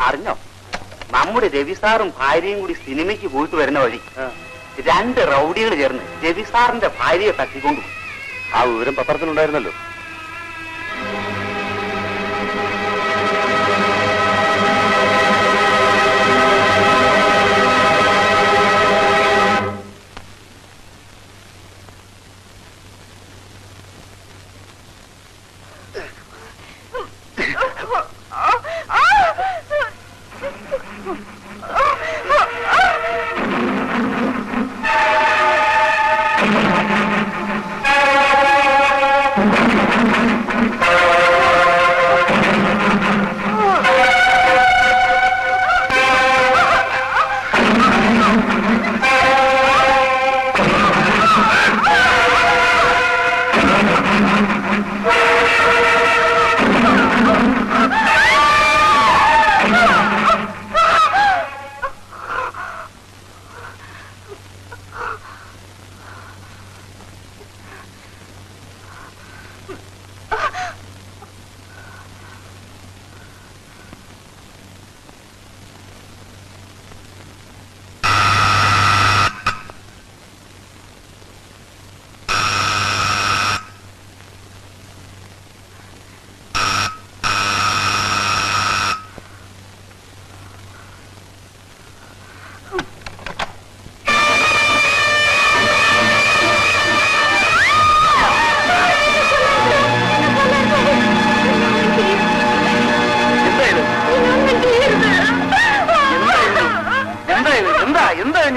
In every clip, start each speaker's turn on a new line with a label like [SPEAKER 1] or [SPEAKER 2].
[SPEAKER 1] അറിഞ്ഞോ, നമ്മുടെ രവി സാറും ഭാര്യയും കൂടി സിനിമയ്ക്ക് പോയിട്ട് വരുന്ന വഴി 2 റൗഡികൾ ചേർന്ന് രവി സാറിന്റെ ഭാര്യയെ തട്ടിക്കൊണ്ടുപോയി.
[SPEAKER 2] ആ വിവരം പത്രത്തിലുണ്ടായിരുന്നല്ലോ.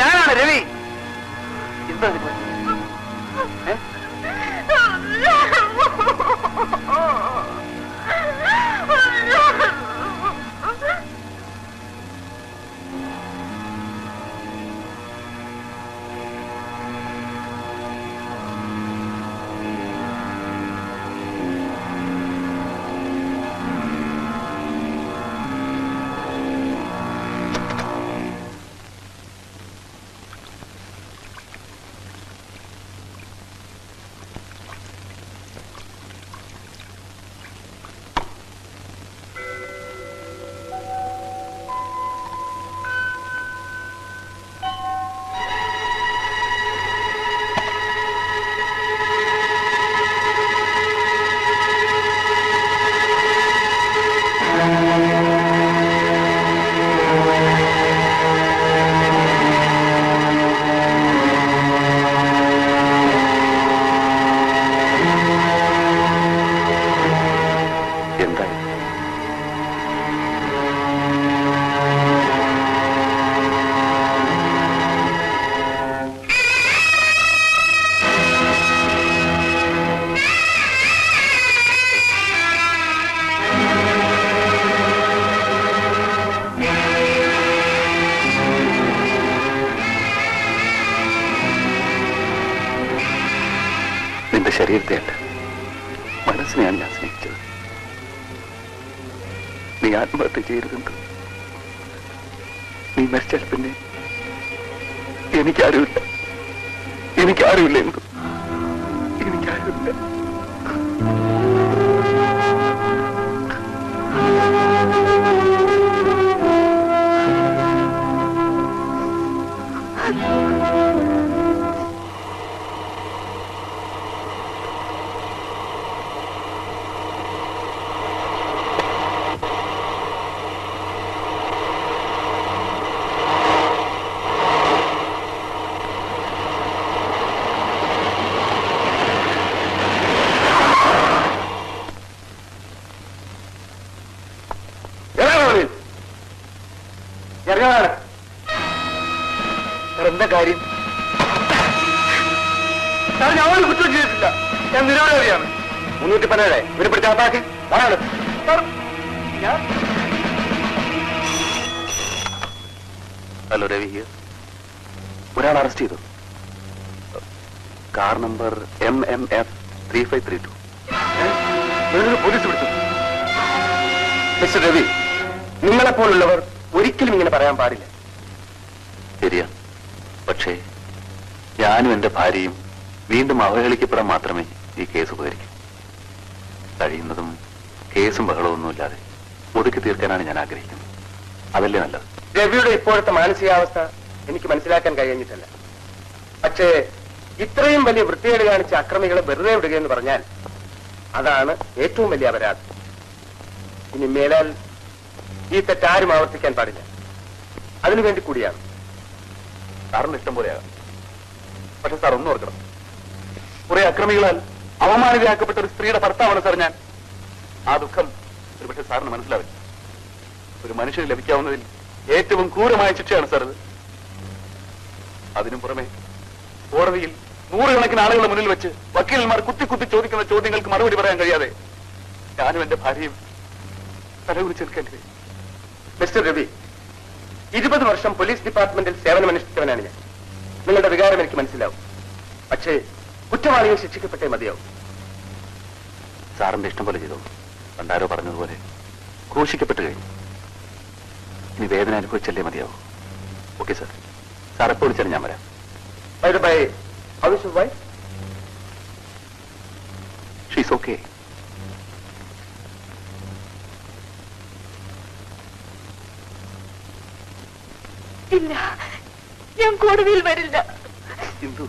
[SPEAKER 1] ഞാനാണ് രവി.
[SPEAKER 2] ശരീരത്തെയല്ല, മനസ്സിനെയാണ് ഞാൻ സ്നേഹിച്ചത്. നീ ആത്മഹത്യ ചെയ്യരുതെന്ന്. നീ മരിച്ചാൽ പിന്നെ എനിക്കാരുമില്ല, എനിക്കാരുമില്ല എന്തു, എനിക്കാരുമില്ല.
[SPEAKER 1] എന്താ കാര്യം? ഞാൻ ഒരു കുറ്റം ചെയ്തിട്ടില്ല, ഞാൻ നിരപരാധിയാണ്.
[SPEAKER 2] 317 ഇവരെ പിടിച്ചാത്താക്കി പറയാറ്. Hello Ravi here. ഒരാൾ അറസ്റ്റ് ചെയ്തു. Car number MMF 3532.
[SPEAKER 1] പോലീസ് പിടിച്ചു.
[SPEAKER 2] മിസ്റ്റർ രവി, നിങ്ങളെപ്പോലുള്ളവർ ഒരിക്കലും ഇങ്ങനെ പറയാൻ പാടില്ല. ശരിയാ, പക്ഷേ ഞാനും എന്റെ ഭാര്യയും വീണ്ടും അവഹേളിക്കപ്പെടാൻ മാത്രമേ ഈ കേസ് ഉപകരിക്കൂ. കഴിയുന്നതും കേസും ബഹളമൊന്നുമില്ലാതെ ഒതുക്കി തീർക്കാനാണ് ഞാൻ ആഗ്രഹിക്കുന്നത്. അതല്ലേ നല്ലത്?
[SPEAKER 3] രവിയുടെ ഇപ്പോഴത്തെ മാനസികാവസ്ഥ എനിക്ക് മനസ്സിലാക്കാൻ കഴിയാഞ്ഞിട്ടല്ല. പക്ഷേ ഇത്രയും വലിയ വൃത്തികേട് കാണിച്ച അക്രമികളെ വെറുതെ വിടുകയെന്ന് പറഞ്ഞാൽ അതാണ് ഏറ്റവും വലിയ അപരാധം. ഇനി മേലാൽ ഈ തെറ്റാരും ആവർത്തിക്കാൻ പാടില്ല. അതിനുവേണ്ടി കൂടിയാണ്.
[SPEAKER 2] സാറിന് ഇഷ്ടം പോലെയാകാം. പക്ഷെ സാർ ഒന്നും ഓർക്കണം, കുറെ അക്രമികളാൽ അവമാനിതയാക്കപ്പെട്ട ഒരു സ്ത്രീയുടെ ഭർത്താവാണ് സാർ ഞാൻ. ആ ദുഃഖം ഒരുപക്ഷെ സാറിന് മനസ്സിലാവില്ല. ഒരു മനുഷ്യന് ലഭിക്കാവുന്നതിൽ ഏറ്റവും ക്രൂരമായ ശിക്ഷയാണ് സാർ ഇത്. അതിനും പുറമെ കോടതിയിൽ നൂറുകണക്കിന് ആളുകളുടെ മുന്നിൽ വെച്ച് വക്കീലന്മാർ കുത്തി കുത്തി ചോദിക്കുന്ന ചോദ്യങ്ങൾക്ക് മറുപടി പറയാൻ കഴിയാതെ ഞാനും എന്റെ ഭാര്യയും തലകുറിച്ച് നിൽക്കേണ്ടി വരും.
[SPEAKER 3] മിസ്റ്റർ രവി, 20 വർഷം പോലീസ് ഡിപ്പാർട്ട്മെന്റിൽ സേവനമനുഷ്ഠിച്ചവനാണ് ഞാൻ. നിങ്ങളുടെ വികാരം എനിക്ക് മനസ്സിലാവും. പക്ഷേ കുറ്റവാളികൾ ശിക്ഷിക്കപ്പെട്ടേ മതിയാവും.
[SPEAKER 2] സാറിന്റെ ഇഷ്ടം പോലെ ചെയ്തോളൂ. പണ്ടാരോ പറഞ്ഞതുപോലെ ക്രൂശിക്കപ്പെട്ട് കഴിഞ്ഞു. ഇനി വേദന അനുഭവിച്ചല്ലേ മതിയാവും. Okay sir. സാർ എപ്പോൾ വിളിച്ചാലും ഞാൻ വരാം.
[SPEAKER 3] By the by, how is your wife?
[SPEAKER 2] She's okay.
[SPEAKER 4] ഇല്ല, ഞാൻ കോടതിയിൽ വരില്ല.
[SPEAKER 2] ഇന്ദു,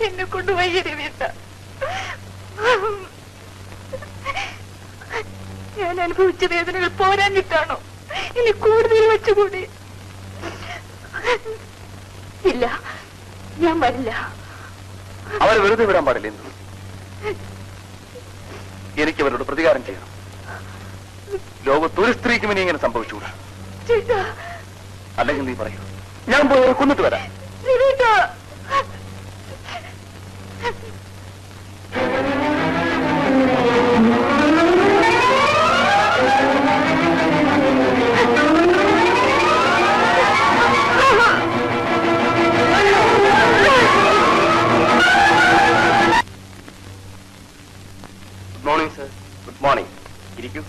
[SPEAKER 4] എന്നെ കൊണ്ടുപോയി രവീട്ട. ഞാൻ അനുഭവിച്ച വേദനകൾ പോരാഞ്ഞിട്ടാണോ ഇനി കോടതിയിൽ വെച്ചുകൂടി? ഇല്ല, ഞാൻ വരില്ല.
[SPEAKER 2] അവരെ വെറുതെ വിടാൻ പാടില്ല ഇന്ദു. എനിക്ക് അവരോട് പ്രതികാരം ചെയ്യണം. ലോകത്തൊരു സ്ത്രീക്കും ഇനി ഇങ്ങനെ സംഭവിച്ചുകൂടാ.
[SPEAKER 4] ചേട്ടാ,
[SPEAKER 2] അല്ലെങ്കിൽ നീ പറയൂ, ഞാൻ പോയി അവരെ കൊന്നിട്ട് വരാം.
[SPEAKER 4] രവീട്ടാ,
[SPEAKER 3] good morning sir. Good morning. ഇരിക്കൂ.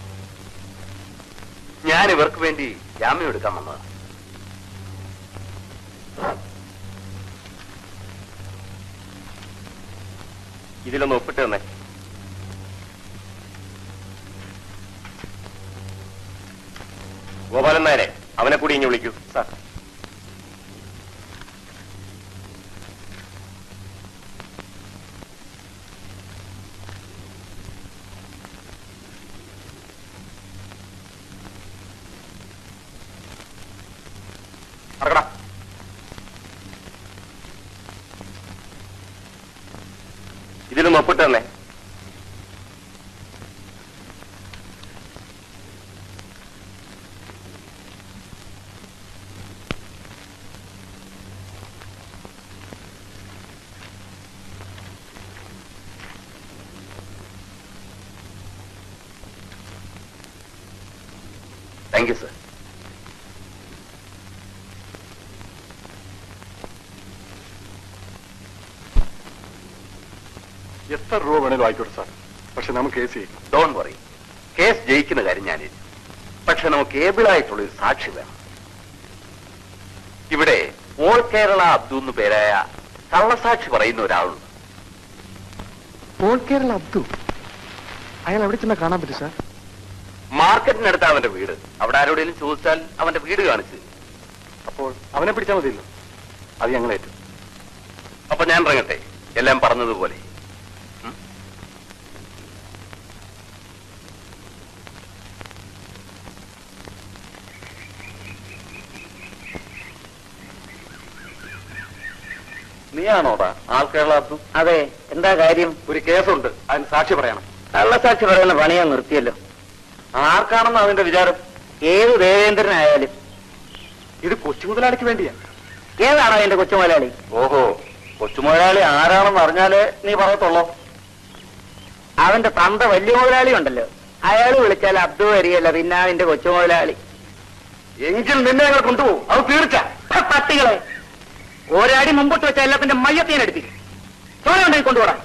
[SPEAKER 3] ഞാൻ ഇവർക്ക് വേണ്ടി ജാമ്യം എടുക്കാൻ വന്നതാണ്. ഇതിലൊന്ന് ഒപ്പിട്ട് തന്നെ. ഗോപാലൻ നായരെ, അവനെ കൂടി ഇനി വിളിക്കൂ. സാർ. അറക്കടാ. ഇതിലൊന്ന് ഒപ്പിട്ട് തന്നെ. Thank you sir.
[SPEAKER 2] എത്ര രൂപ വേണേലും ആയിക്കോട്ടെ സാർ. പക്ഷെ നമുക്ക് കേസ് ചെയ്യും.
[SPEAKER 3] Don't worry. കേസ് ജയിക്കുന്ന കാര്യം ഞാനില്ല. പക്ഷെ നമുക്ക് ഏബിളായിട്ടുള്ളൊരു സാക്ഷി വേണം. ഇവിടെ ഓൾ കേരള അബ്ദു എന്ന് പേരായ കള്ളസാക്ഷി പറയുന്ന ഒരാളുണ്ട്.
[SPEAKER 2] ഓൾ കേരള അബ്ദു? അയാൾ എവിടെ ചെന്നാ കാണാൻ പറ്റും സാർ?
[SPEAKER 3] മാർക്കറ്റിനടുത്ത് അവന്റെ വീട്. അവിടെ ആരോടെങ്കിലും ചോദിച്ചാൽ അവന്റെ വീട് കാണിച്ചു.
[SPEAKER 2] അപ്പോൾ അവനെ പിടിച്ചാൽ മതിയല്ലോ. അത് ഞങ്ങളേറ്റു.
[SPEAKER 3] അപ്പൊ ഞാൻ ഇറങ്ങട്ടെ, എല്ലാം പറഞ്ഞതുപോലെ. നീയാണോടാ ആൾ കേരള അബ്ദു?
[SPEAKER 1] അതെ, എന്താ കാര്യം?
[SPEAKER 3] ഒരു കേസുണ്ട്, അതിന് സാക്ഷി പറയണം.
[SPEAKER 1] കള്ളസാക്ഷി പറയുന്ന പണിയാ നിർത്തിയല്ലോ.
[SPEAKER 3] ആർക്കാണെന്ന് അതിന്റെ വിചാരം?
[SPEAKER 1] ഏത് ദേവേന്ദ്രനായാലും.
[SPEAKER 3] ഇത് കൊച്ചു മുതലാളിക്ക് വേണ്ടിയാ.
[SPEAKER 1] ഏതാണോ എന്റെ കൊച്ചുമുതലാളി?
[SPEAKER 3] ഓഹോ, കൊച്ചു മുതലാളി ആരാണെന്ന് അറിഞ്ഞാലേ നീ പറയത്തുള്ളോ?
[SPEAKER 1] അവന്റെ തന്ത വലിയ മുതലാളി ഉണ്ടല്ലോ, അയാൾ വിളിച്ചാൽ അബ്ദു വരികയല്ല, പിന്നെ അവന്റെ കൊച്ചുമുതലാളി.
[SPEAKER 3] എങ്കിൽ നിന്നെ ഞങ്ങൾ കൊണ്ടുപോകും, അത് തീർച്ച.
[SPEAKER 1] പട്ടികളെ, ഒരടി മുമ്പോട്ട് വെച്ച എല്ലാത്തിന്റെ മയ്യത്തേനെടുത്തി ചോര ഉണ്ടെങ്കിൽ കൊണ്ടുപോടാ.